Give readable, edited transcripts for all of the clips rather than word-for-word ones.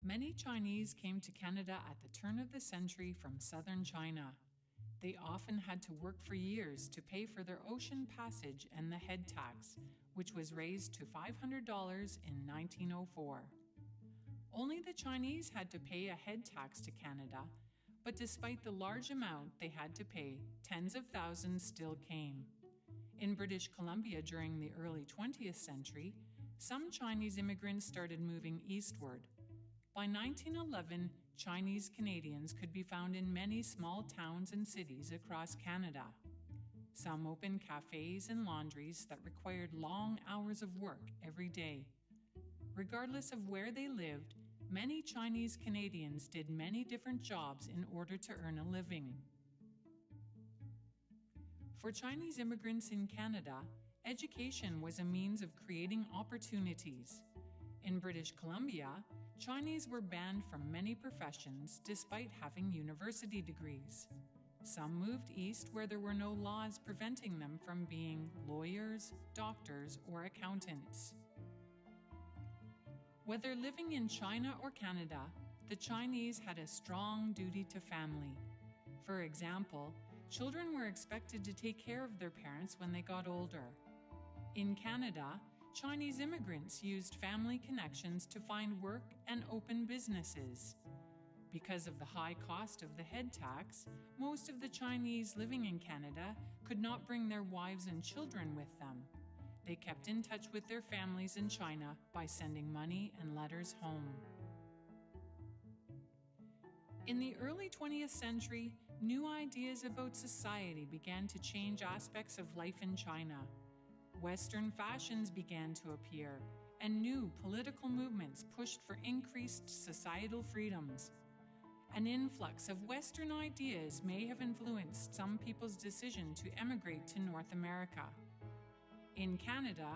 Many Chinese came to Canada at the turn of the century from southern China. They often had to work for years to pay for their ocean passage and the head tax, which was raised to $500 in 1904. Only the Chinese had to pay a head tax to Canada, but despite the large amount they had to pay, tens of thousands still came. In British Columbia during the early 20th century, some Chinese immigrants started moving eastward. By 1911, Chinese Canadians could be found in many small towns and cities across Canada. Some opened cafes and laundries that required long hours of work every day. Regardless of where they lived, many Chinese Canadians did many different jobs in order to earn a living. For Chinese immigrants in Canada, education was a means of creating opportunities. In British Columbia, Chinese were banned from many professions despite having university degrees. Some moved east where there were no laws preventing them from being lawyers, doctors, or accountants. Whether living in China or Canada, the Chinese had a strong duty to family. For example, children were expected to take care of their parents when they got older. In Canada, Chinese immigrants used family connections to find work and open businesses. Because of the high cost of the head tax, most of the Chinese living in Canada could not bring their wives and children with them. They kept in touch with their families in China by sending money and letters home. In the early 20th century, new ideas about society began to change aspects of life in China. Western fashions began to appear, and new political movements pushed for increased societal freedoms. An influx of Western ideas may have influenced some people's decision to emigrate to North America. In Canada,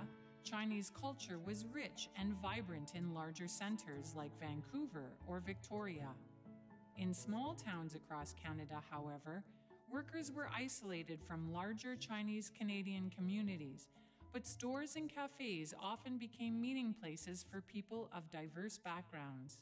Chinese culture was rich and vibrant in larger centers like Vancouver or Victoria. In small towns across Canada, however, workers were isolated from larger Chinese Canadian communities, but stores and cafes often became meeting places for people of diverse backgrounds.